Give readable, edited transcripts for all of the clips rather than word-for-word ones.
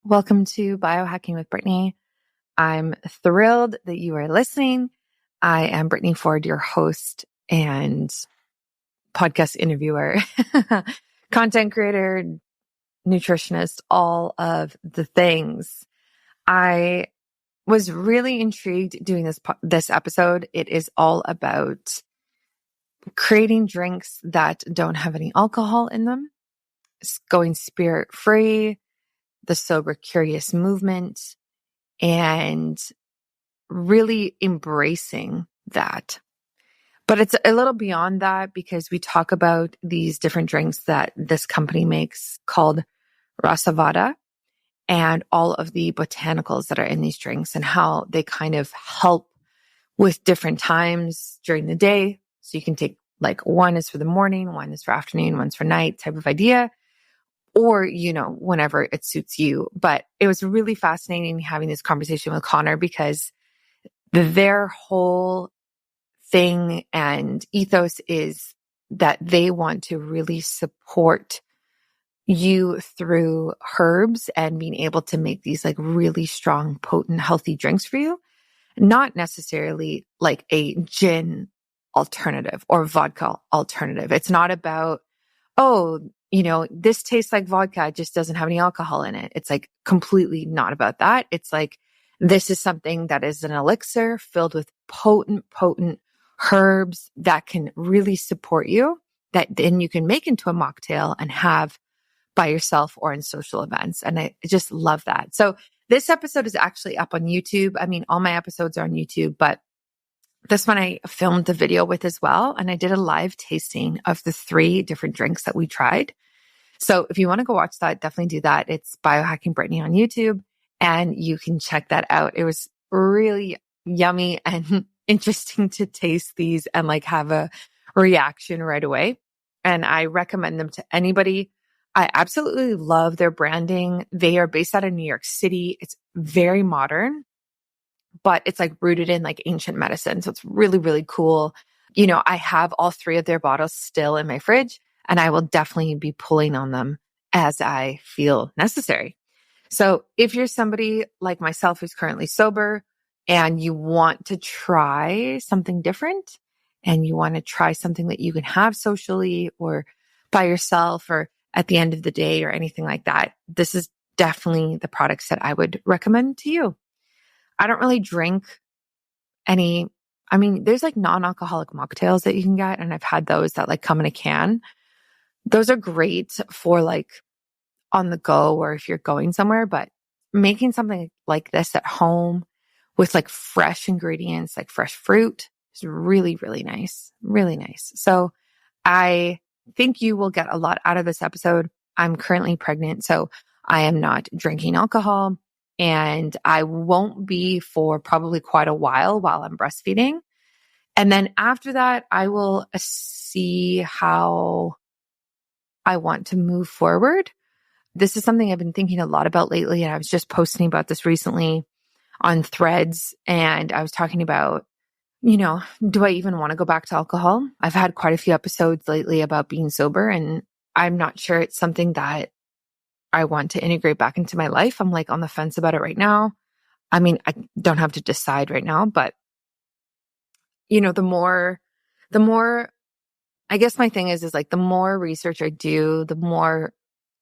Welcome to Biohacking with Brittany. I'm thrilled that you are listening. I am Brittany Ford, your host and podcast interviewer, content creator, nutritionist, all of the things. I was really intrigued doing this episode. It is all about creating drinks that don't have any alcohol in them, going spirit free, the sober curious movement, and really embracing that. But it's a little beyond that because we talk about these different drinks that this company makes called Rasāsvāda and all of the botanicals that are in these drinks and how they kind of help with different times during the day. So you can take like one is for the morning, one is for afternoon, one's for night type of idea, or, whenever it suits you. But it was really fascinating having this conversation with Connor because their whole thing and ethos is that they want to really support you through herbs and being able to make these like really strong, potent, healthy drinks for you. Not necessarily like a gin alternative or vodka alternative. It's not about, this tastes like vodka, it just doesn't have any alcohol in it. It's like completely not about that. It's like, this is something that is an elixir filled with potent herbs that can really support you, that then you can make into a mocktail and have by yourself or in social events. And I just love that. So this episode is actually up on YouTube. I mean, all my episodes are on YouTube, but this one I filmed the video with as well. And I did a live tasting of the 3 different drinks that we tried. So if you want to go watch that, definitely do that. It's Biohacking Brittany on YouTube and you can check that out. It was really yummy and interesting to taste these and like have a reaction right away. And I recommend them to anybody. I absolutely love their branding. They are based out of New York City. It's very modern, but it's like rooted in like ancient medicine. So it's really, really cool. I have all 3 of their bottles still in my fridge and I will definitely be pulling on them as I feel necessary. So if you're somebody like myself who's currently sober and you want to try something different and you want to try something that you can have socially or by yourself or at the end of the day or anything like that, this is definitely the products that I would recommend to you. I don't really drink there's like non-alcoholic mocktails that you can get. And I've had those that like come in a can. Those are great for like on the go or if you're going somewhere, but making something like this at home with like fresh ingredients, like fresh fruit is really, really nice. Really nice. So I think you will get a lot out of this episode. I'm currently pregnant, so I am not drinking alcohol. And I won't be for probably quite a while I'm breastfeeding. And then after that, I will see how I want to move forward. This is something I've been thinking a lot about lately. And I was just posting about this recently on Threads. And I was talking about, do I even want to go back to alcohol? I've had quite a few episodes lately about being sober, and I'm not sure it's something that I want to integrate back into my life. I'm like on the fence about it right now. I mean, I don't have to decide right now, but the more, I guess my thing is like the more research I do, the more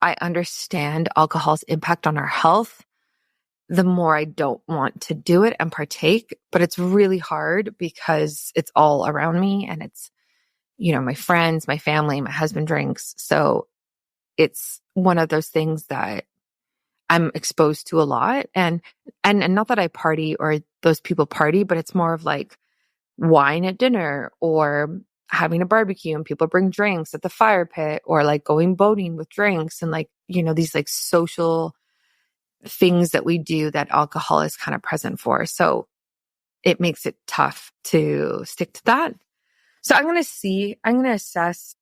I understand alcohol's impact on our health, the more I don't want to do it and partake. But it's really hard because it's all around me and it's, my friends, my family, my husband drinks. So it's one of those things that I'm exposed to a lot. And not that I party or those people party, but it's more of like wine at dinner or having a barbecue and people bring drinks at the fire pit or like going boating with drinks and like, these like social things that we do that alcohol is kind of present for. So it makes it tough to stick to that. So I'm going to assess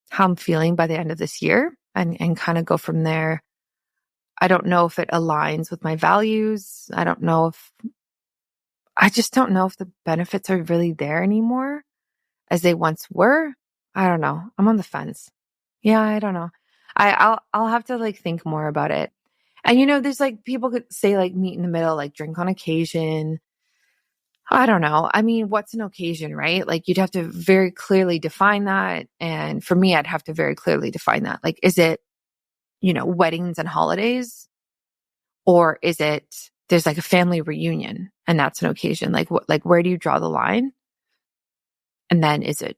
how I'm feeling by the end of this year and kind of go from there. I don't know if it aligns with my values. I just don't know if the benefits are really there anymore as they once were. I don't know. I'm on the fence. Yeah, I don't know. I'll have to like think more about it. And there's like people could say like meet in the middle, like drink on occasion. I don't know. I mean, what's an occasion, right? Like you'd have to very clearly define that. And for me, I'd have to very clearly define that. Like, is it, weddings and holidays? Or is it, there's like a family reunion and that's an occasion? Like what, like where do you draw the line? And then is it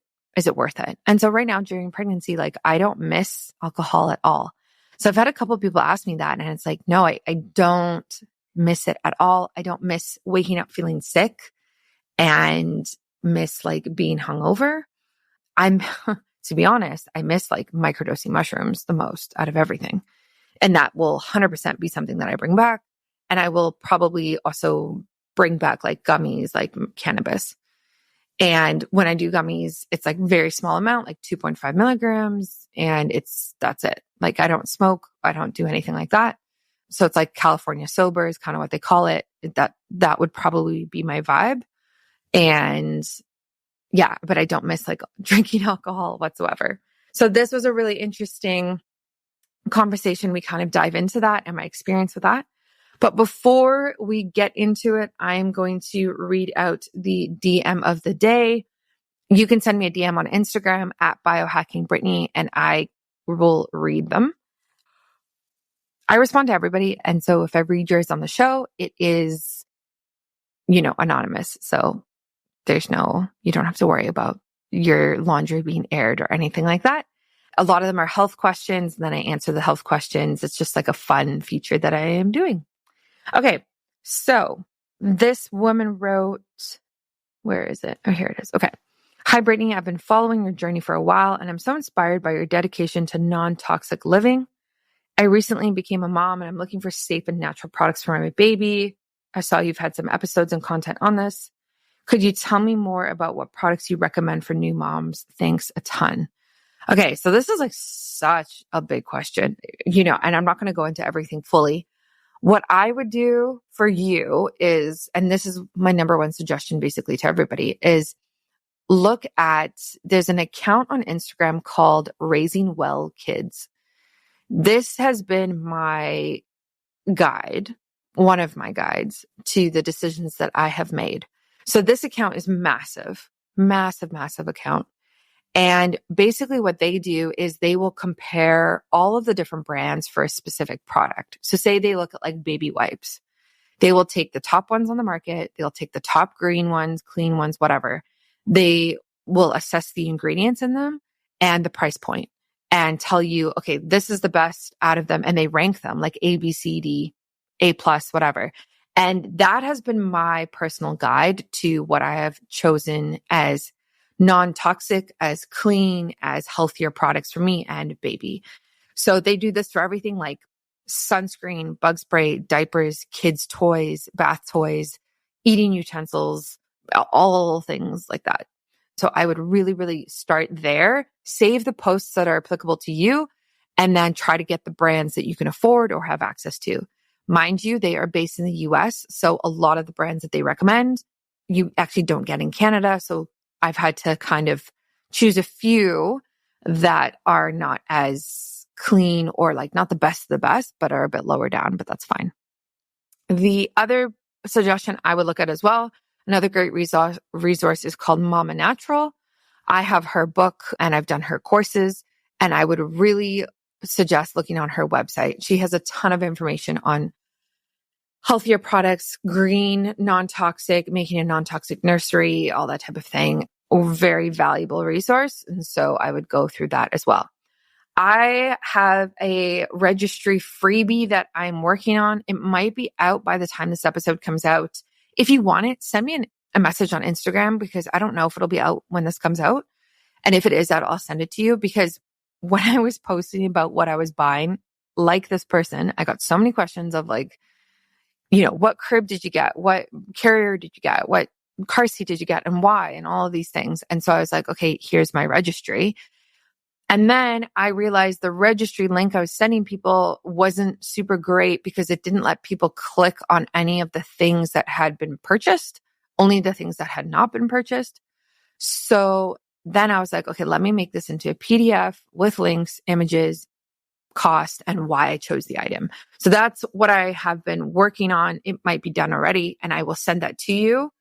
worth it? And so right now during pregnancy, like I don't miss alcohol at all. So I've had a couple of people ask me that and it's like, no, I don't miss it at all. I don't miss waking up feeling sick and miss like being hungover. To be honest, I miss like microdosing mushrooms the most out of everything. And that will 100% be something that I bring back. And I will probably also bring back like gummies, like cannabis. And when I do gummies, it's like very small amount, like 2.5 milligrams. And that's it. Like I don't smoke. I don't do anything like that. So it's like California sober is kind of what they call it. That would probably be my vibe. And yeah, but I don't miss like drinking alcohol whatsoever. So this was a really interesting conversation. We kind of dive into that and my experience with that. But before we get into it, I'm going to read out the DM of the day. You can send me a DM on Instagram at biohackingbrittany and I will read them. I respond to everybody. And so if I read yours on the show, it is, anonymous. So you don't have to worry about your laundry being aired or anything like that. A lot of them are health questions. And then I answer the health questions. It's just like a fun feature that I am doing. Okay. So this woman wrote, where is it? Oh, here it is. Okay. Hi, Brittany. I've been following your journey for a while and I'm so inspired by your dedication to non-toxic living. I recently became a mom and I'm looking for safe and natural products for my baby. I saw you've had some episodes and content on this. Could you tell me more about what products you recommend for new moms? Thanks a ton. Okay. So this is like such a big question, and I'm not going to go into everything fully. What I would do for you is, and this is my number one suggestion basically to everybody, is there's an account on Instagram called Raising Well Kids. This has been my guide, one of my guides to the decisions that I have made. So this account is massive, massive, massive account. And basically what they do is they will compare all of the different brands for a specific product. So say they look at like baby wipes. They will take the top ones on the market. They'll take the top green ones, clean ones, whatever. They will assess the ingredients in them and the price point and tell you, okay, this is the best out of them. And they rank them like A, B, C, D, A+, whatever. And that has been my personal guide to what I have chosen as non-toxic, as clean, as healthier products for me and baby. So they do this for everything like sunscreen, bug spray, diapers, kids' toys, bath toys, eating utensils, all things like that. So I would really, really start there, save the posts that are applicable to you, and then try to get the brands that you can afford or have access to. Mind you, they are based in the US. So a lot of the brands that they recommend, you actually don't get in Canada. So I've had to kind of choose a few that are not as clean or like not the best of the best, but are a bit lower down, but that's fine. The other suggestion I would look at as well, another great resource is called Mama Natural. I have her book and I've done her courses, and I would really suggest looking on her website. She has a ton of information on healthier products, green, non-toxic, making a non-toxic nursery, all that type of thing. A very valuable resource. And so I would go through that as well. I have a registry freebie that I'm working on. It might be out by the time this episode comes out. If you want it, send me a message on Instagram, because I don't know if it'll be out when this comes out. And if it is out, I'll send it to you, because when I was posting about what I was buying, like this person, I got so many questions of like, what crib did you get? What carrier did you get? What car seat did you get? And why? And all of these things. And so I was like, okay, here's my registry. And then I realized the registry link I was sending people wasn't super great because it didn't let people click on any of the things that had been purchased, only the things that had not been purchased. So then I was like, okay, let me make this into a PDF with links, images, cost, and why I chose the item. So that's what I have been working on. It might be done already, and I will send that to you,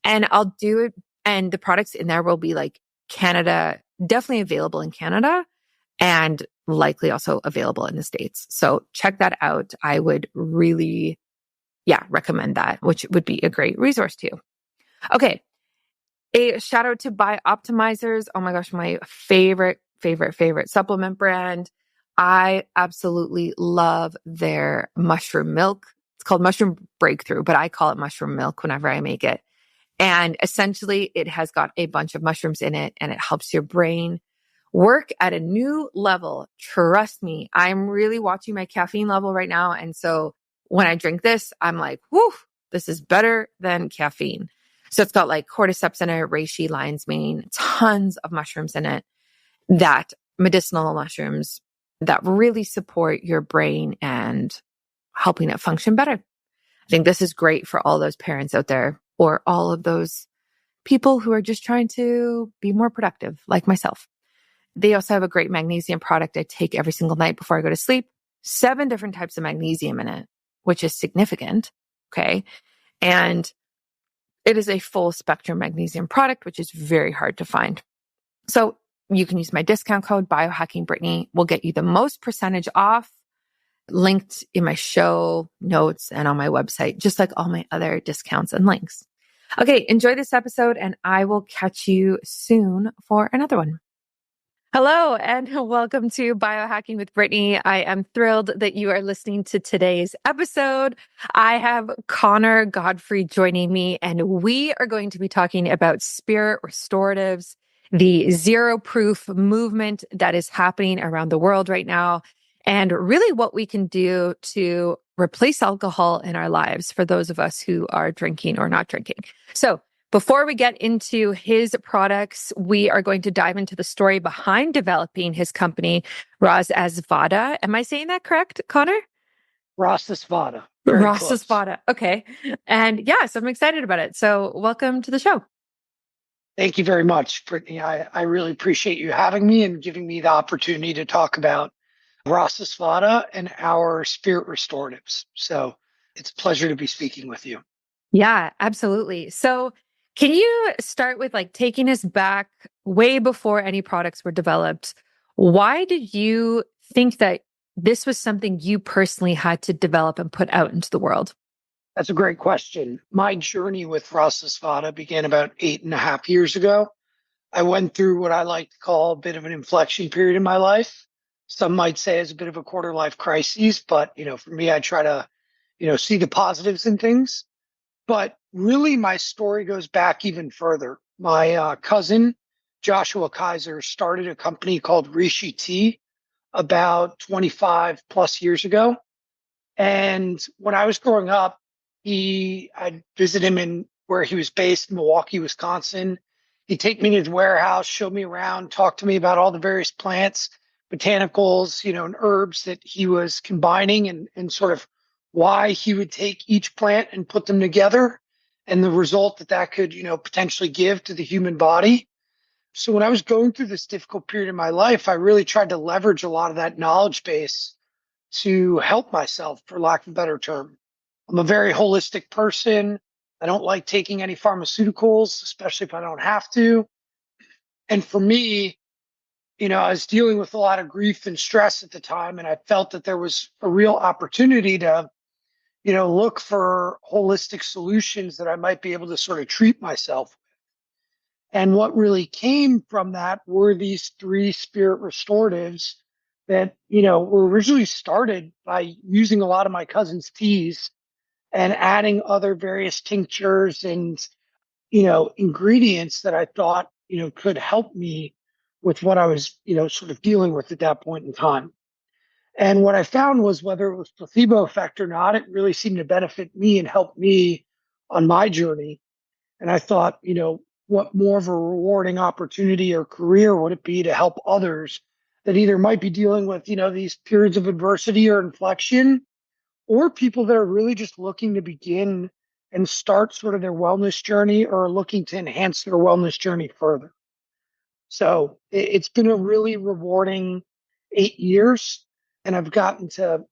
and I'll do it. And the products in there will be like Canada, definitely available in Canada, and likely also available in the States. So check that out. I would really, recommend that, which would be a great resource to you. Okay. A shout out to Bioptimizers. Oh my gosh, my favorite supplement brand. I absolutely love their mushroom milk. It's called Mushroom Breakthrough, but I call it mushroom milk whenever I make it. And essentially it has got a bunch of mushrooms in it, and it helps your brain work at a new level. Trust me, I'm really watching my caffeine level right now. And so when I drink this, I'm like, whoo, this is better than caffeine. So it's got like cordyceps in it, reishi, lion's mane, tons of mushrooms in it, that medicinal mushrooms that really support your brain and helping it function better. I think this is great for all those parents out there, or all of those people who are just trying to be more productive, like myself. They also have a great magnesium product I take every single night before I go to sleep. 7 different types of magnesium in it, which is significant. Okay. And it is a full spectrum magnesium product, which is very hard to find. So you can use my discount code biohackingbrittany. We'll get you the most percentage off, linked in my show notes and on my website, just like all my other discounts and links. Okay. Enjoy this episode, and I will catch you soon for another one. Hello, and welcome to Biohacking with Brittany. I am thrilled that you are listening to today's episode. I have Connor Godfrey joining me, and we are going to be talking about spirit restoratives, the zero proof movement that is happening around the world right now, and really what we can do to replace alcohol in our lives for those of us who are drinking or not drinking. So, before we get into his products, we are going to dive into the story behind developing his company, Rasāsvāda. Am I saying that correct, Connor? Rasāsvāda. Very close. Rasāsvāda. Okay. And yes, I'm excited about it. So welcome to the show. Thank you very much, Brittany. I really appreciate you having me and giving me the opportunity to talk about Rasāsvāda and our spirit restoratives. So it's a pleasure to be speaking with you. Yeah, absolutely. So can you start with like taking us back way before any products were developed? Why did you think that this was something you personally had to develop and put out into the world? That's a great question. My journey with Rasāsvāda began about 8.5 years ago. I went through what I like to call a bit of an inflection period in my life. Some might say it's a bit of a quarter life crisis, but for me, I try to, see the positives in things. But really, my story goes back even further. My cousin, Joshua Kaiser, started a company called Rishi Tea about 25 plus years ago. And when I was growing up, I'd visit him in where he was based, Milwaukee, Wisconsin. He'd take me to the warehouse, show me around, talk to me about all the various plants, botanicals, and herbs that he was combining, and sort of why he would take each plant and put them together, and the result that could, potentially give to the human body. So when I was going through this difficult period in my life, I really tried to leverage a lot of that knowledge base to help myself, for lack of a better term. I'm a very holistic person. I don't like taking any pharmaceuticals, especially if I don't have to. And for me, I was dealing with a lot of grief and stress at the time, and I felt that there was a real opportunity to look for holistic solutions that I might be able to sort of treat myself with. And what really came from that were these 3 spirit restoratives that, were originally started by using a lot of my cousin's teas and adding other various tinctures and, ingredients that I thought, could help me with what I was, sort of dealing with at that point in time. And what I found was, whether it was placebo effect or not, it really seemed to benefit me and help me on my journey. And I thought, what more of a rewarding opportunity or career would it be to help others that either might be dealing with, these periods of adversity or inflection, or people that are really just looking to begin and start sort of their wellness journey, or looking to enhance their wellness journey further. So it's been a really rewarding 8 years. and I've gotten to,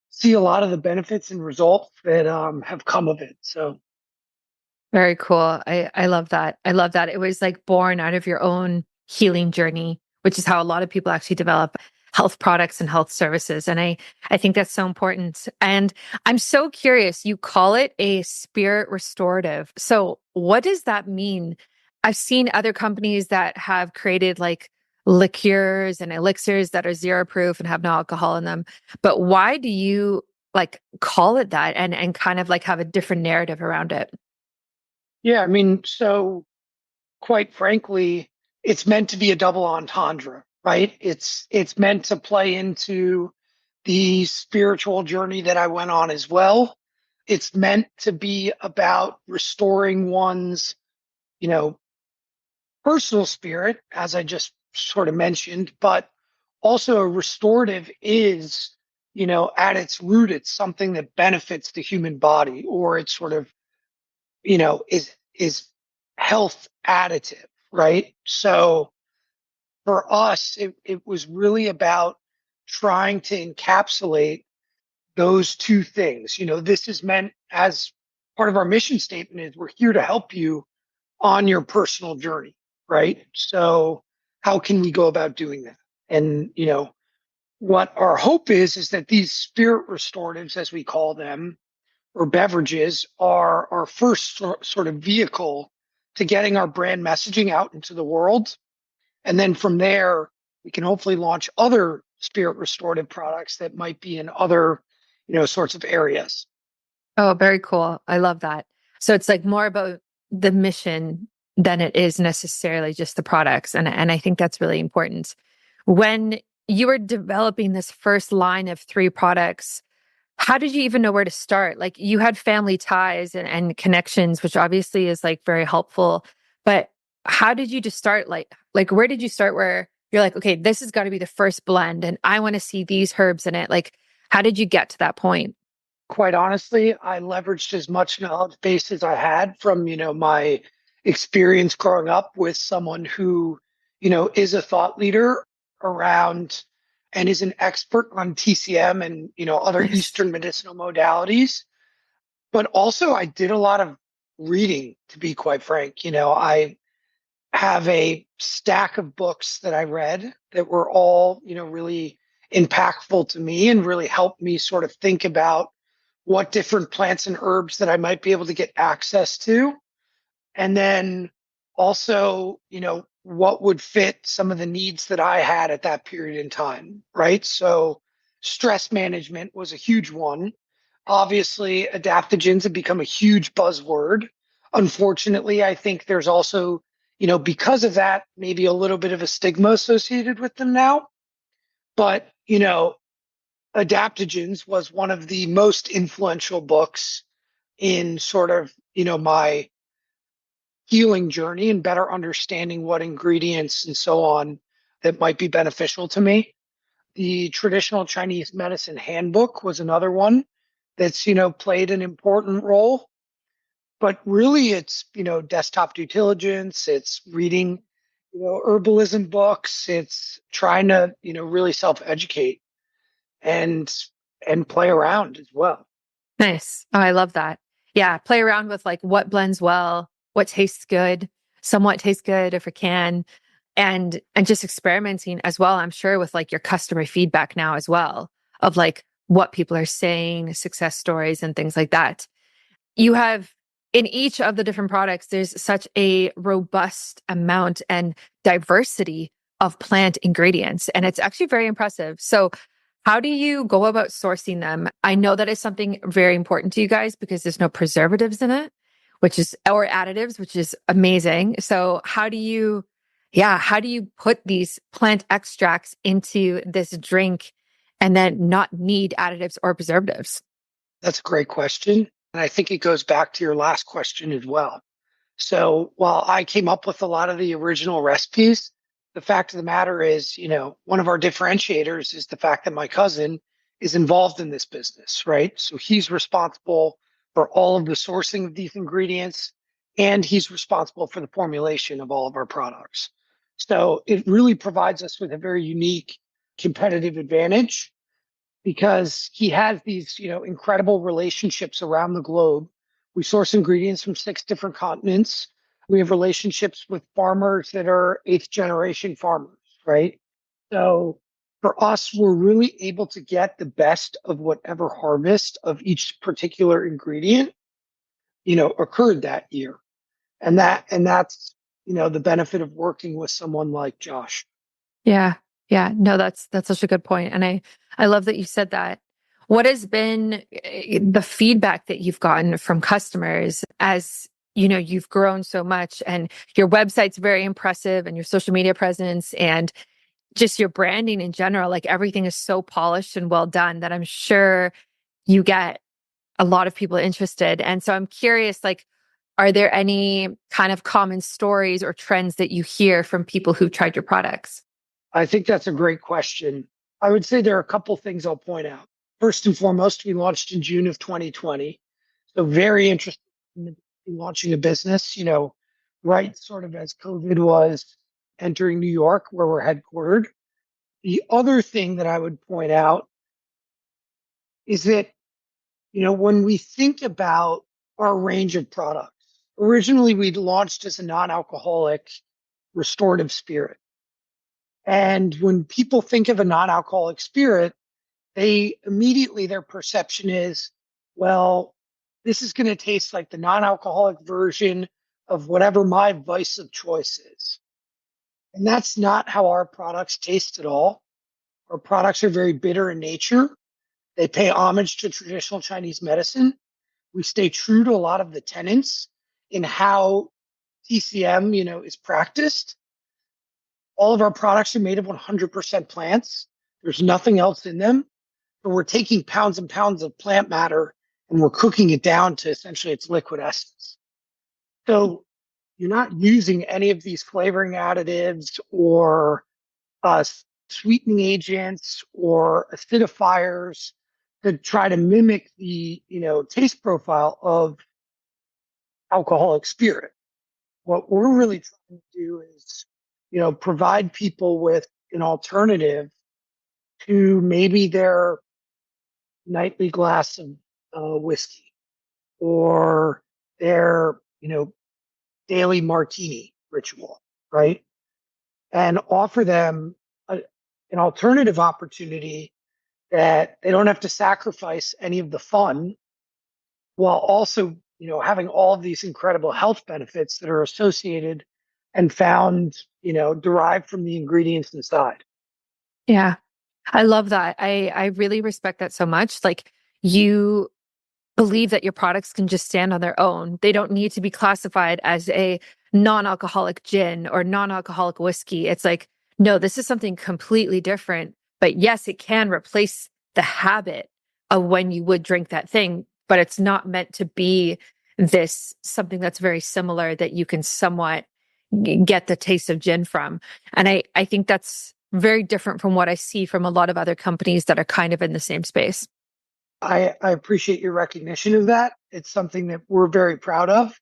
see a lot of the benefits and results that have come of it. So Very cool. I love that. I love that. It was like born out of your own healing journey, which is how a lot of people actually develop health products and health services. And I think that's so important. And I'm so curious, you call it a spirit restorative. So what does that mean? I've seen other companies that have created like liqueurs and elixirs that are zero proof and have no alcohol in them. But why do you like call it that and kind of like have a different narrative around it? yeah, I mean, so quite frankly, it's meant to be a double entendre, right? It's meant to play into the spiritual journey that I went on as well. It's meant to be about restoring one's, you know, personal spirit, as I just sort of mentioned, but also a restorative is, at its root, it's something that benefits the human body, or it's sort of, is health additive, right? So for us, it was really about trying to encapsulate those two things. This is meant as part of our mission statement is we're here to help you on your personal journey, right? So how can we go about doing that? And, what our hope is that these spirit restoratives, as we call them, or beverages, are our first sort of vehicle to getting our brand messaging out into the world. And then from there, we can hopefully launch other spirit restorative products that might be in other, sorts of areas. Oh, very cool. I love that. So it's like more about the mission than it is necessarily just the products. And I think that's really important. When you were developing this first line of three products, how did you even know where to start? Like you had family ties and connections, which obviously is like very helpful. But how did you just start? Like where did you start where you're like, okay, this has got to be the first blend and I want to see these herbs in it. Like, how did you get to that point? Quite honestly, I leveraged as much knowledge base as I had from, my experience growing up with someone who, is a thought leader around and is an expert on TCM and, other Nice. Eastern medicinal modalities. But also I did a lot of reading, to be quite frank. I have a stack of books that I read that were all, really impactful to me and really helped me sort of think about what different plants and herbs that I might be able to get access to. And then also, what would fit some of the needs that I had at that period in time, right? So stress management was a huge one. Obviously, adaptogens have become a huge buzzword. Unfortunately, I think there's also, because of that, maybe a little bit of a stigma associated with them now. But, adaptogens was one of the most influential books in sort of, my healing journey and better understanding what ingredients and so on that might be beneficial to me. The traditional Chinese medicine handbook was another one that's, played an important role. But really it's, desktop due diligence, it's reading, herbalism books, it's trying to, really self-educate and play around as well. Nice. Oh, I love that. Yeah. Play around with like what blends well, what tastes good, somewhat tastes good if it can, and just experimenting as well, I'm sure, with like your customer feedback now as well of like what people are saying, success stories and things like that. You have in each of the different products, there's such a robust amount and diversity of plant ingredients. And it's actually very impressive. So, how do you go about sourcing them? I know that is something very important to you guys because there's no preservatives in it, or additives, which is amazing. So, how do you put these plant extracts into this drink and then not need additives or preservatives? That's a great question. And I think it goes back to your last question as well. So while I came up with a lot of the original recipes, the fact of the matter is, one of our differentiators is the fact that my cousin is involved in this business, right? So he's responsible for all of the sourcing of these ingredients, and he's responsible for the formulation of all of our products. So it really provides us with a very unique competitive advantage because he has these, incredible relationships around the globe. We source ingredients from 6 different continents. We have relationships with farmers that are 8th generation farmers, right? So for us, we're really able to get the best of whatever harvest of each particular ingredient, occurred that year. And that's, the benefit of working with someone like Josh. Yeah. Yeah. No, that's such a good point. And I love that you said that. What has been the feedback that you've gotten from customers as you've grown so much, and your website's very impressive, and your social media presence, and just your branding in general, like everything is so polished and well done that I'm sure you get a lot of people interested. And so I'm curious, like, are there any kind of common stories or trends that you hear from people who've tried your products? I think that's a great question. I would say there are a couple things I'll point out. First and foremost, we launched in June of 2020. So very interested in launching a business, right sort of as COVID was entering New York, where we're headquartered. The other thing that I would point out is that, when we think about our range of products, originally we launched as a non-alcoholic restorative spirit. And when people think of a non-alcoholic spirit, they immediately, their perception is, well, this is going to taste like the non-alcoholic version of whatever my vice of choice is. And that's not how our products taste at all. Our products are very bitter in nature. They pay homage to traditional Chinese medicine. We stay true to a lot of the tenets in how TCM, is practiced. All of our products are made of 100% plants. There's nothing else in them. But we're taking pounds and pounds of plant matter and we're cooking it down to essentially its liquid essence. So you're not using any of these flavoring additives or sweetening agents or acidifiers to try to mimic the, taste profile of alcoholic spirit. What we're really trying to do is, provide people with an alternative to maybe their nightly glass of whiskey or their, daily martini ritual, right? And offer them an alternative opportunity that they don't have to sacrifice any of the fun while also, having all of these incredible health benefits that are associated and found, derived from the ingredients inside. Yeah. I love that. I really respect that so much. Like, you believe that your products can just stand on their own. They don't need to be classified as a non-alcoholic gin or non-alcoholic whiskey. It's like, no, this is something completely different. But yes, it can replace the habit of when you would drink that thing, but it's not meant to be this something that's very similar that you can somewhat get the taste of gin from. And I think that's very different from what I see from a lot of other companies that are kind of in the same space. I appreciate your recognition of that. It's something that we're very proud of.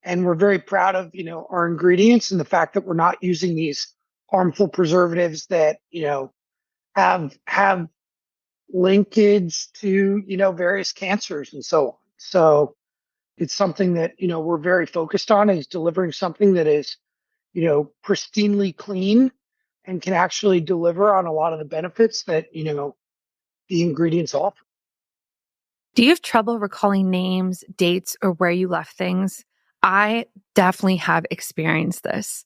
And we're very proud of, our ingredients and the fact that we're not using these harmful preservatives that, have linkage to, various cancers and so on. So it's something that, we're very focused on, is delivering something that is, pristinely clean and can actually deliver on a lot of the benefits that, the ingredients offer. Do you have trouble recalling names, dates, or where you left things? I definitely have experienced this.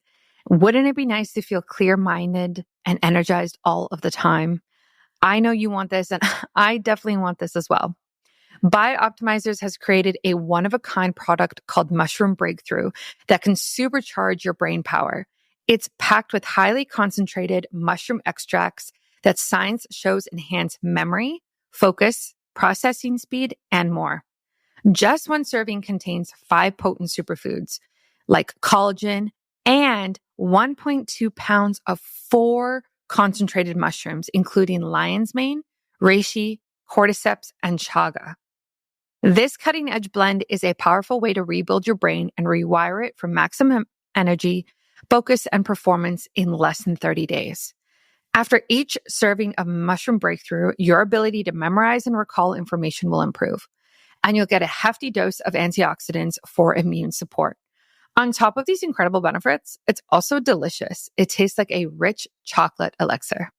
Wouldn't it be nice to feel clear-minded and energized all of the time? I know you want this, and I definitely want this as well. Bioptimizers has created a one-of-a-kind product called Mushroom Breakthrough that can supercharge your brain power. It's packed with highly concentrated mushroom extracts that science shows enhance memory, focus, processing speed, and more. Just one serving contains 5 potent superfoods like collagen and 1.2 pounds of 4 concentrated mushrooms, including lion's mane, reishi, cordyceps, and chaga. This cutting edge blend is a powerful way to rebuild your brain and rewire it for maximum energy, focus, and performance in less than 30 days. After each serving of Mushroom Breakthrough, your ability to memorize and recall information will improve, and you'll get a hefty dose of antioxidants for immune support. On top of these incredible benefits, it's also delicious. It tastes like a rich chocolate elixir.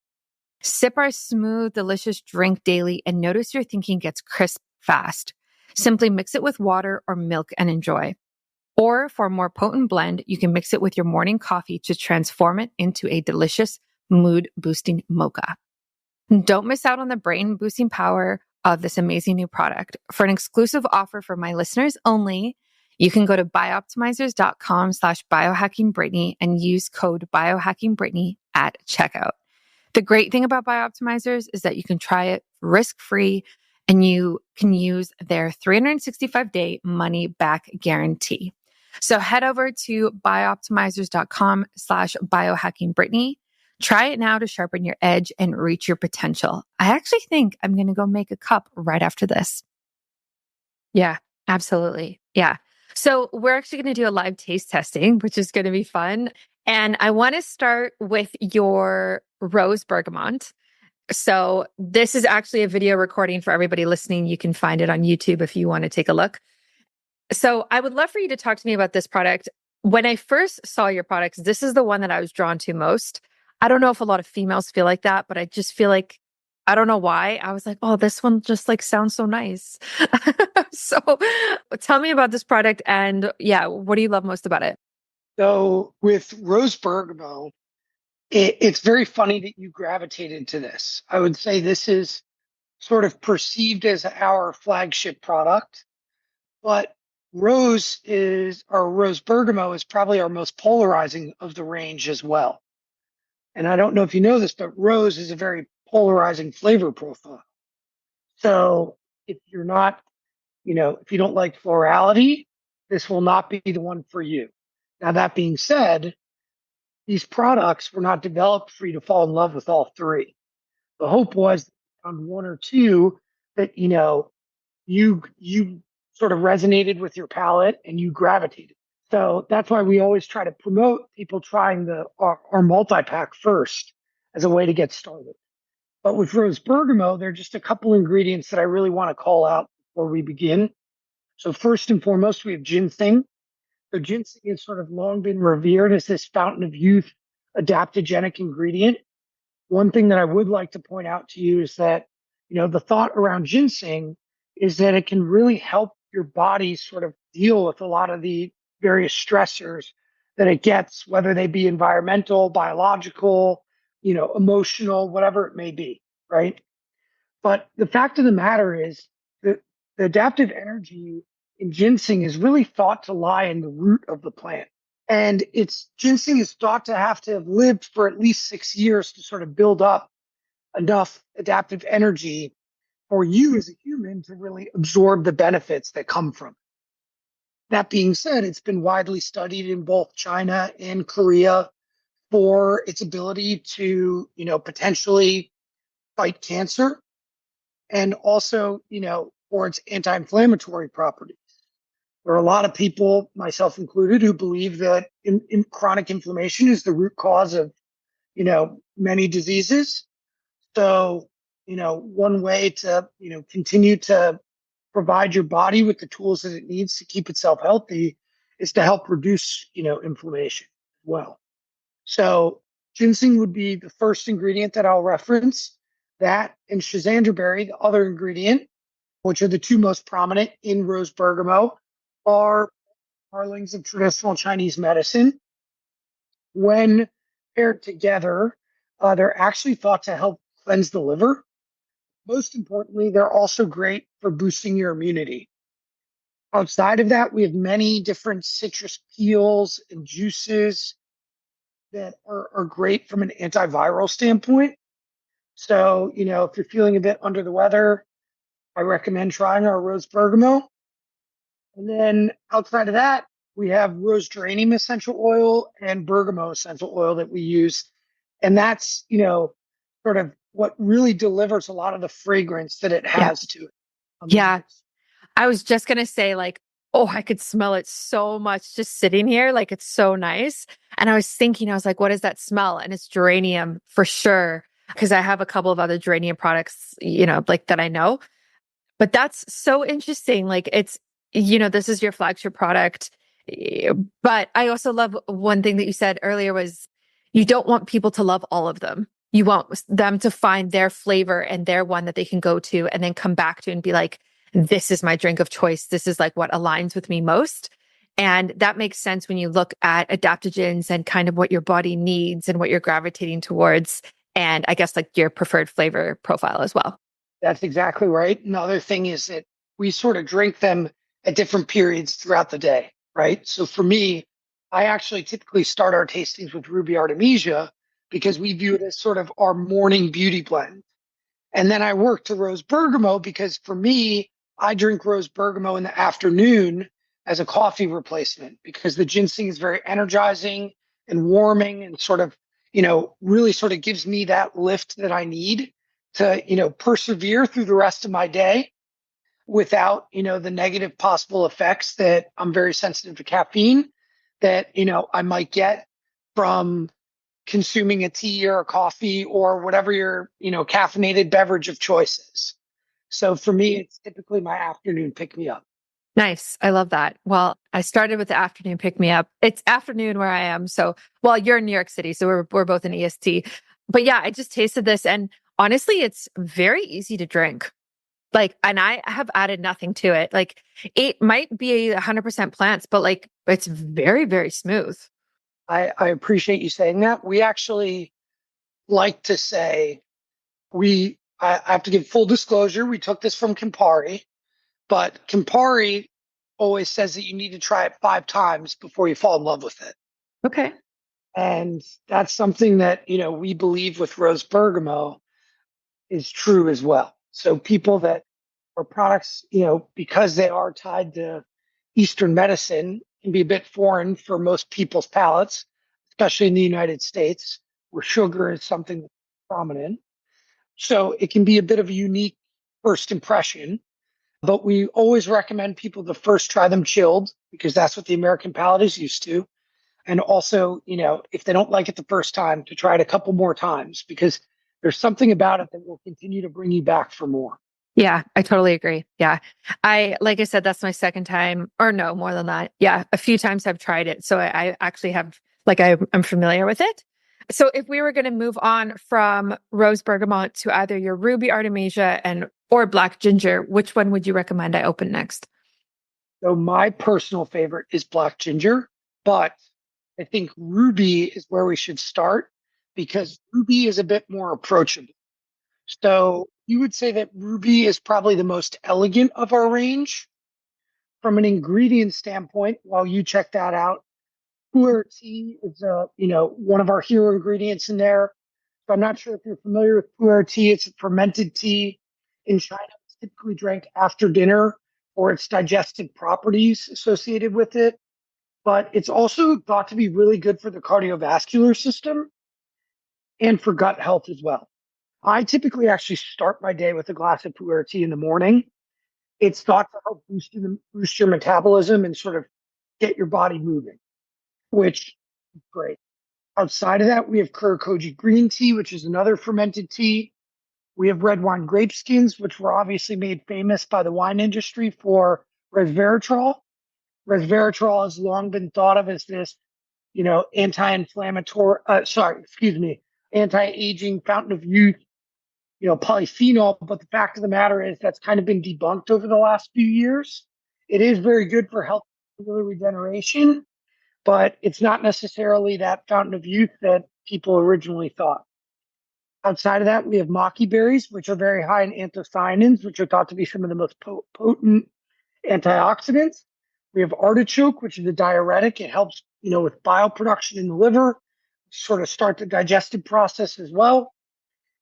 Sip our smooth, delicious drink daily and notice your thinking gets crisp fast. Simply mix it with water or milk and enjoy. Or for a more potent blend, you can mix it with your morning coffee to transform it into a delicious mood-boosting mocha. Don't miss out on the brain-boosting power of this amazing new product. For an exclusive offer for my listeners only, you can go to bioptimizers.com/biohackingbrittany and use code biohackingbrittany at checkout. The great thing about Bioptimizers is that you can try it risk-free and you can use their 365-day money-back guarantee. So head over to bioptimizers.com/biohackingbrittany. Try it now to sharpen your edge and reach your potential. I actually think I'm going to go make a cup right after this. Yeah, absolutely. Yeah. So we're actually going to do a live taste testing, which is going to be fun. And I want to start with your rose bergamot. So this is actually a video recording for everybody listening. You can find it on YouTube if you want to take a look. So I would love for you to talk to me about this product. When I first saw your products, this is the one that I was drawn to most. I don't know if a lot of females feel like that, but I just feel like, I don't know why. I was like, oh, this one just like sounds so nice. So tell me about this product and yeah, what do you love most about it? So with rose bergamot, it's very funny that you gravitated to this. I would say this is sort of perceived as our flagship product, but rose bergamot is probably our most polarizing of the range as well. And I don't know if you know this, but rose is a very polarizing flavor profile. So if you're not, if you don't like florality, this will not be the one for you. Now, that being said, these products were not developed for you to fall in love with all three. The hope was on one or two that, you sort of resonated with your palate and you gravitated. So that's why we always try to promote people trying our multi-pack first as a way to get started. But with rose bergamot, there are just a couple ingredients that I really want to call out before we begin. So first and foremost, we have ginseng. So ginseng has sort of long been revered as this fountain of youth adaptogenic ingredient. One thing that I would like to point out to you is that, the thought around ginseng is that it can really help your body sort of deal with a lot of the various stressors that it gets, whether they be environmental, biological, emotional, whatever it may be, right? But the fact of the matter is that the adaptive energy in ginseng is really thought to lie in the root of the plant. And ginseng is thought to have lived for at least 6 years to sort of build up enough adaptive energy for you as a human to really absorb the benefits that come from it. That being said, it's been widely studied in both China and Korea for its ability to, potentially fight cancer and also, for its anti-inflammatory properties. There are a lot of people, myself included, who believe that chronic inflammation is the root cause of, many diseases. So, one way to, continue to provide your body with the tools that it needs to keep itself healthy is to help reduce, inflammation as well. So ginseng would be the first ingredient that I'll reference. That and schizanderberry, the other ingredient, which are the two most prominent in rose bergamot, are darlings of traditional Chinese medicine. When paired together, they're actually thought to help cleanse the liver. Most importantly, they're also great for boosting your immunity. Outside of that, we have many different citrus peels and juices that are great from an antiviral standpoint. So, if you're feeling a bit under the weather, I recommend trying our rose bergamot. And then outside of that, we have rose geranium essential oil and bergamot essential oil that we use. And that's, sort of what really delivers a lot of the fragrance that it has to it. Yeah. I was just going to say, like, Oh, I could smell it so much just sitting here. Like it's so nice. And I was thinking, I was like, what is that smell? And it's geranium for sure. Because I have a couple of other geranium products, like that I know. But that's so interesting. Like it's, this is your flagship product. But I also love one thing that you said earlier was you don't want people to love all of them. You want them to find their flavor and their one that they can go to and then come back to and be like, this is my drink of choice. This is like what aligns with me most. And that makes sense when you look at adaptogens and kind of what your body needs and what you're gravitating towards. And I guess like your preferred flavor profile as well. That's exactly right. Another thing is that we sort of drink them at different periods throughout the day, right? So for me, I actually typically start our tastings with Ruby Artemisia because we view it as sort of our morning beauty blend. And then I work to Rose Bergamot because for me, I drink Rose Bergamot in the afternoon as a coffee replacement because the ginseng is very energizing and warming and sort of, really sort of gives me that lift that I need to, persevere through the rest of my day without, the negative possible effects that I'm very sensitive to caffeine that, I might get from consuming a tea or a coffee or whatever your, caffeinated beverage of choice is. So for me, it's typically my afternoon pick me up. Nice. I love that. Well, I started with the afternoon pick me up. It's afternoon where I am. So, well, you're in New York City, so we're both in EST. But yeah, I just tasted this and honestly, it's very easy to drink. Like, and I have added nothing to it. Like, it might be 100% plants, but like, it's very, very smooth. I appreciate you saying that. We actually like to say I have to give full disclosure. We took this from Campari, but Campari always says that you need to try it 5 times before you fall in love with it. Okay. And that's something that, we believe with Rose Bergamot is true as well. So people that are products, because they are tied to Eastern medicine can be a bit foreign for most people's palates, especially in the United States where sugar is something that's prominent. So it can be a bit of a unique first impression, but we always recommend people to first try them chilled because that's what the American palate is used to. And also, if they don't like it the first time, to try it a couple more times because there's something about it that will continue to bring you back for more. Yeah, I totally agree. Yeah. Like I said, that's my second time, or no, more than that. Yeah. A few times I've tried it. So I actually have, like, I'm familiar with it. So if we were going to move on from rose bergamot to either your ruby artemisia or black ginger, which one would you recommend I open next? So my personal favorite is black ginger, but I think ruby is where we should start because ruby is a bit more approachable. So you would say that ruby is probably the most elegant of our range from an ingredient standpoint. While you check that out, pu'er tea is one of our hero ingredients in there. So I'm not sure if you're familiar with pu'er tea. It's a fermented tea in China. It's typically drank after dinner for its digestive properties associated with it. But it's also thought to be really good for the cardiovascular system and for gut health as well. I typically actually start my day with a glass of pu'er tea in the morning. It's thought to help boost your metabolism and sort of get your body moving, which is great. Outside of that, we have Kurakoji green tea, which is another fermented tea. We have red wine grape skins, which were obviously made famous by the wine industry for resveratrol. Resveratrol has long been thought of as this, anti-inflammatory, anti-aging fountain of youth, polyphenol. But the fact of the matter is that's kind of been debunked over the last few years. It is very good for health regeneration, but it's not necessarily that fountain of youth that people originally thought. Outside of that, we have maki berries, which are very high in anthocyanins, which are thought to be some of the most potent antioxidants. We have artichoke, which is a diuretic. It helps, with bile production in the liver, sort of start the digestive process as well.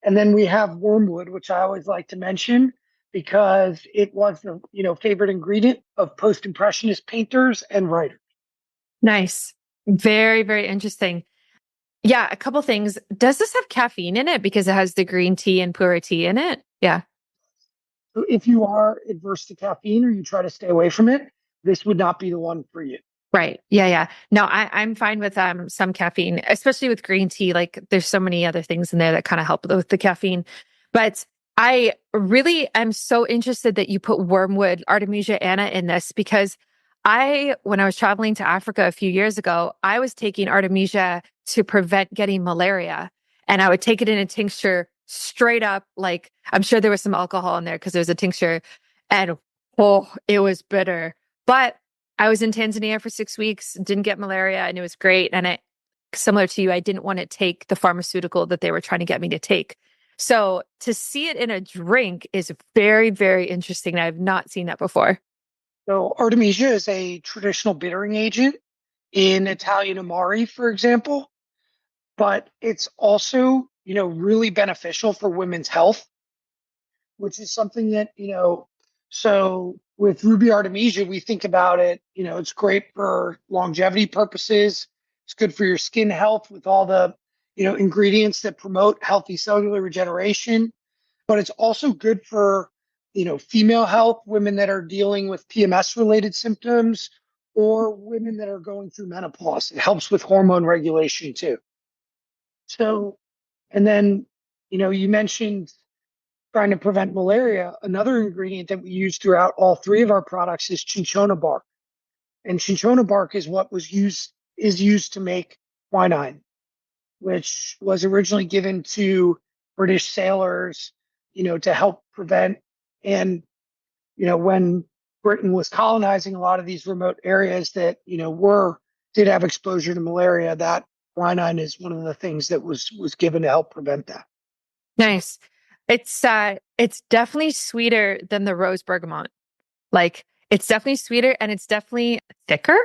And then we have wormwood, which I always like to mention because it was the, favorite ingredient of post-impressionist painters and writers. Nice. Very, very interesting. Yeah, a couple things. Does this have caffeine in it because it has the green tea and pu'er tea in it? Yeah. So if you are adverse to caffeine or you try to stay away from it, this would not be the one for you. Right. Yeah. Yeah. No, I'm fine with some caffeine, especially with green tea. Like there's so many other things in there that kind of help with the caffeine. But I really am so interested that you put wormwood, Artemisia anna in this because when I was traveling to Africa a few years ago, I was taking Artemisia to prevent getting malaria. And I would take it in a tincture straight up. Like I'm sure there was some alcohol in there because there was a tincture and oh, it was bitter. But I was in Tanzania for 6 weeks, didn't get malaria, and it was great. And similar to you, I didn't want to take the pharmaceutical that they were trying to get me to take. So to see it in a drink is very, very interesting. I've not seen that before. So Artemisia is a traditional bittering agent in Italian Amari, for example, but it's also, really beneficial for women's health, which is something that, so with Ruby Artemisia, we think about it, it's great for longevity purposes. It's good for your skin health with all the, ingredients that promote healthy cellular regeneration, but it's also good for, female health, women that are dealing with PMS related symptoms or women that are going through menopause. It helps with hormone regulation too. So, and then, you mentioned trying to prevent malaria. Another ingredient that we use throughout all three of our products is cinchona bark. And cinchona bark is what is used to make quinine, which was originally given to British sailors, to help prevent. And, when Britain was colonizing a lot of these remote areas that, did have exposure to malaria, that quinine is one of the things that was given to help prevent that. Nice. It's definitely sweeter than the rose bergamot. Like it's definitely sweeter and it's definitely thicker.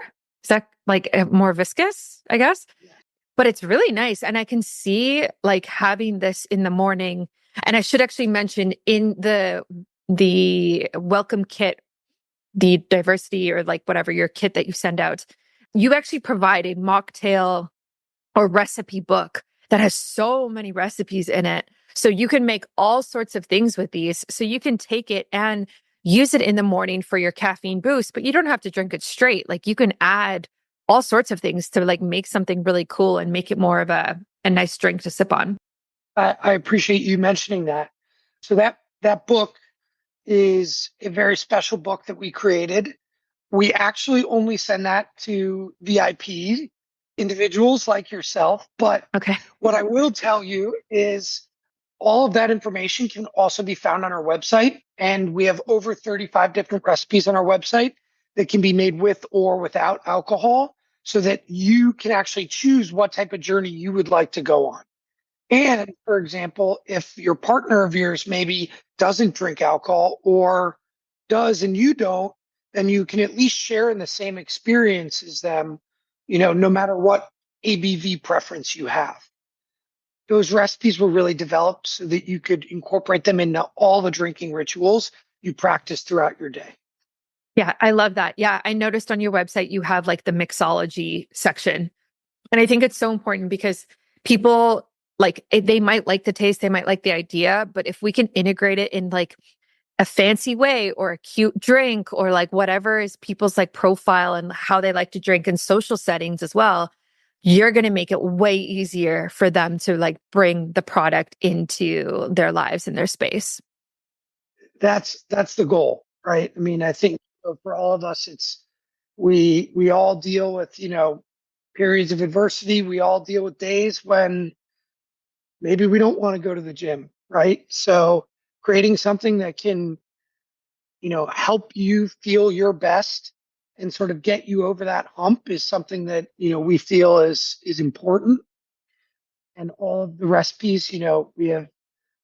Is that like more viscous, I guess? Yeah. But it's really nice. And I can see like having this in the morning. And I should actually mention in the welcome kit, the diversity or like whatever your kit that you send out, you actually provide a mocktail or recipe book that has so many recipes in it. So you can make all sorts of things with these. So you can take it and use it in the morning for your caffeine boost, but you don't have to drink it straight. Like you can add all sorts of things to like make something really cool and make it more of a nice drink to sip on. I appreciate you mentioning that. So that book is a very special book that we created. We actually only send that to VIP individuals like yourself. But Okay. what I will tell you is all of that information can also be found on our website. And we have over 35 different recipes on our website that can be made with or without alcohol so that you can actually choose what type of journey you would like to go on. And for example, if your partner of yours maybe doesn't drink alcohol or does and you don't, then you can at least share in the same experience as them, no matter what ABV preference you have. Those recipes were really developed so that you could incorporate them into all the drinking rituals you practice throughout your day. Yeah, I love that. Yeah, I noticed on your website you have like the mixology section. And I think it's so important because people like they might like the taste, they might like the idea, but if we can integrate it in like a fancy way or a cute drink or like whatever is people's like profile and how they like to drink in social settings as well, you're going to make it way easier for them to like bring the product into their lives and their space. That's the goal, right? I mean, I think for all of us, it's we all deal with, periods of adversity. We all deal with days when maybe we don't want to go to the gym, right? So creating something that can, help you feel your best and sort of get you over that hump is something that, we feel is important. And all of the recipes, we have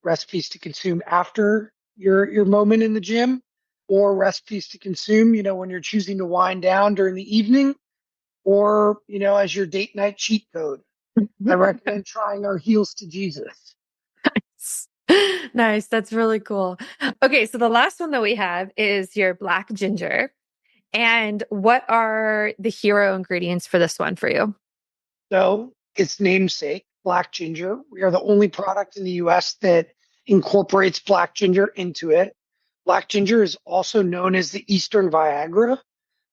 recipes to consume after your moment in the gym or recipes to consume, when you're choosing to wind down during the evening or, as your date night cheat code. I recommend trying our Heels to Jesus. Nice. That's really cool. Okay. So the last one that we have is your black ginger. And what are the hero ingredients for this one for you? So its namesake, black ginger. We are the only product in the US that incorporates black ginger into it. Black ginger is also known as the Eastern Viagra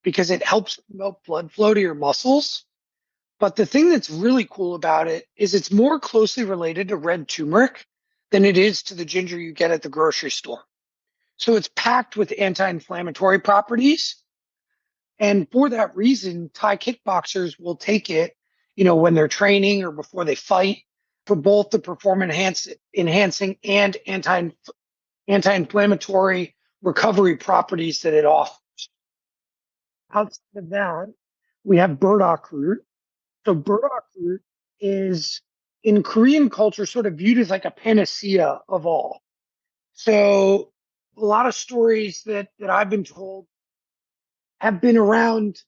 because it helps promote blood flow to your muscles. But the thing that's really cool about it is it's more closely related to red turmeric than it is to the ginger you get at the grocery store. So it's packed with anti-inflammatory properties. And for that reason, Thai kickboxers will take it, when they're training or before they fight for both the performance enhancing and anti-inflammatory recovery properties that it offers. Outside of that, we have burdock root. So burdock root is in Korean culture sort of viewed as like a panacea of all. So a lot of stories that I've been told have been around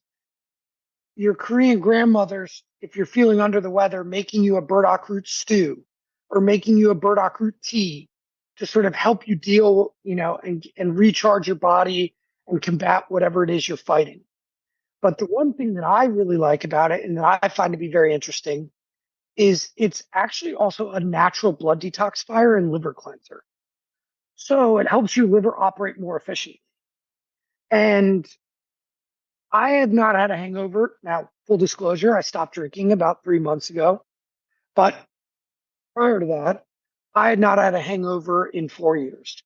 your Korean grandmothers, if you're feeling under the weather, making you a burdock root stew or making you a burdock root tea to sort of help you deal, and recharge your body and combat whatever it is you're fighting. But the one thing that I really like about it and that I find to be very interesting is it's actually also a natural blood detoxifier and liver cleanser. So it helps your liver operate more efficiently. And I have not had a hangover. Now, full disclosure, I stopped drinking about 3 months ago. But prior to that, I had not had a hangover in 4 years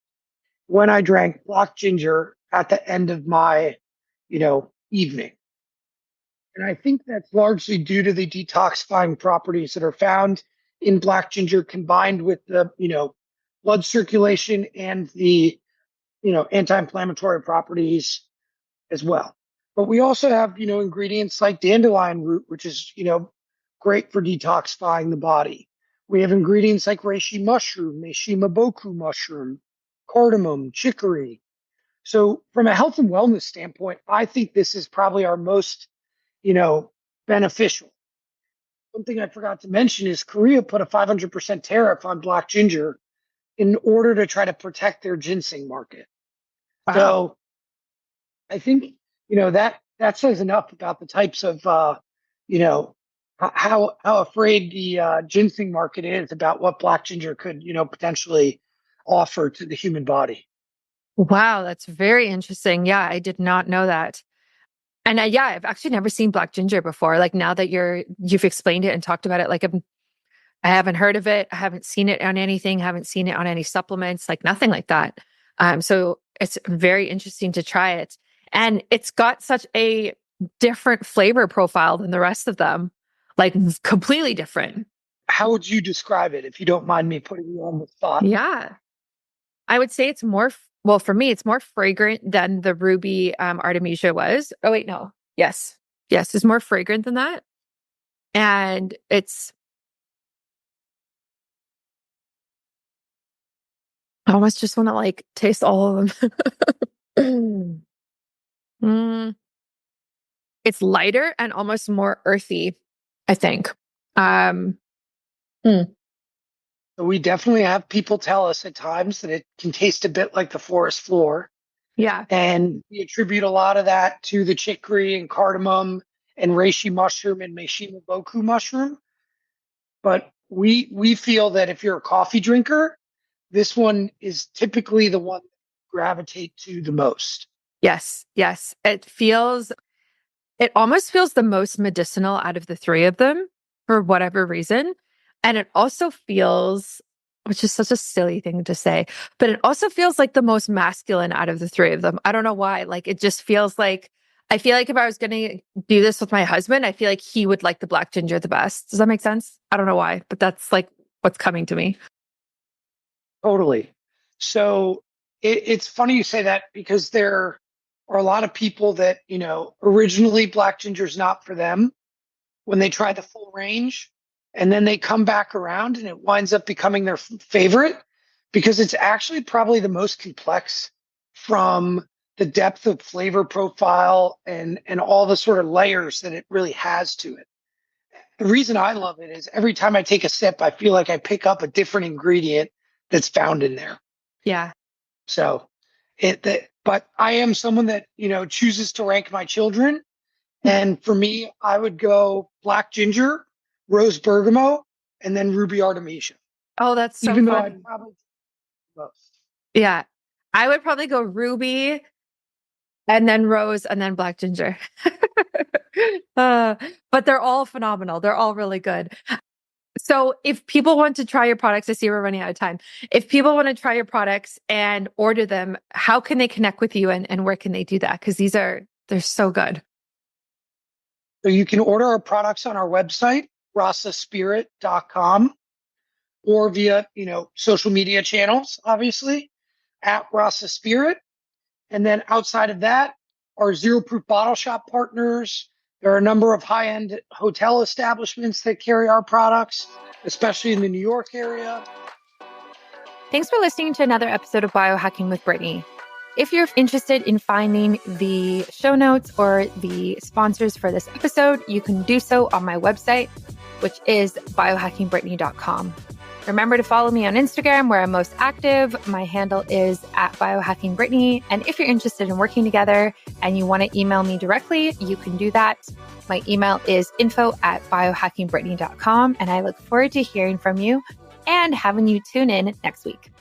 when I drank black ginger at the end of my, evening. And I think that's largely due to the detoxifying properties that are found in black ginger combined with the, blood circulation and the, anti-inflammatory properties as well. But we also have, ingredients like dandelion root, which is, great for detoxifying the body. We have ingredients like reishi mushroom, meishima boku mushroom, cardamom, chicory. So from a health and wellness standpoint, I think this is probably our most, beneficial. Something I forgot to mention is Korea put a 500% tariff on black ginger in order to try to protect their ginseng market. Wow. So I think, that says enough about the types of, how afraid the ginseng market is about what black ginger could, potentially offer to the human body. Wow, that's very interesting. Yeah, I did not know that. And yeah, I've actually never seen black ginger before. Like now that you've explained it and talked about it, like I haven't heard of it. I haven't seen it on anything, haven't seen it on any supplements, like nothing like that. So it's very interesting to try it. And it's got such a different flavor profile than the rest of them, like completely different. How would you describe it if you don't mind me putting you on the spot? Yeah. I would say it's more, well, for me, it's more fragrant than the ruby Artemisia was. Oh, wait, no. Yes. Yes, it's more fragrant than that. And I almost just want to like taste all of them. Mm, it's lighter and almost more earthy, I think. Um, mm, So we definitely have people tell us at times that it can taste a bit like the forest floor. yeah. And we attribute a lot of that to the chicory and cardamom and reishi mushroom and meishima boku mushroom. But we feel that if you're a coffee drinker, this one is typically the one that you gravitate to the most. Yes. Yes. It almost feels the most medicinal out of the three of them for whatever reason. And it also feels, which is such a silly thing to say, but it also feels like the most masculine out of the three of them. I don't know why. Like it just feels like, I feel like if I was going to do this with my husband, I feel like he would like the black ginger the best. Does that make sense? I don't know why, but that's like what's coming to me. Totally. So it's funny you say that because there are a lot of people that, originally black ginger is not for them when they try the full range. And then they come back around and it winds up becoming their favorite because it's actually probably the most complex from the depth of flavor profile and all the sort of layers that it really has to it. The reason I love it is every time I take a sip, I feel like I pick up a different ingredient that's found in there. Yeah. So but I am someone that, chooses to rank my children. And for me, I would go black ginger, rose bergamot, and then ruby artemisia, Oh, that's so even though fun. I'd probably most. Yeah. I would probably go ruby, and then rose, and then black ginger. But they're all phenomenal. They're all really good. So if people want to try your products, I see we're running out of time. If people want to try your products and order them, how can they connect with you and where can they do that? Because they're so good. So you can order our products on our website, rasaspirit.com, or via, social media channels, obviously, at Rasaspirit. And then outside of that, our zero proof bottle shop partners. There are a number of high-end hotel establishments that carry our products, especially in the New York area. Thanks for listening to another episode of Biohacking with Brittany. If you're interested in finding the show notes or the sponsors for this episode, you can do so on my website, which is biohackingbrittany.com. Remember to follow me on Instagram, where I'm most active. My handle is @biohackingbrittany. And if you're interested in working together and you want to email me directly, you can do that. My email is info@biohackingbrittany.com. And I look forward to hearing from you and having you tune in next week.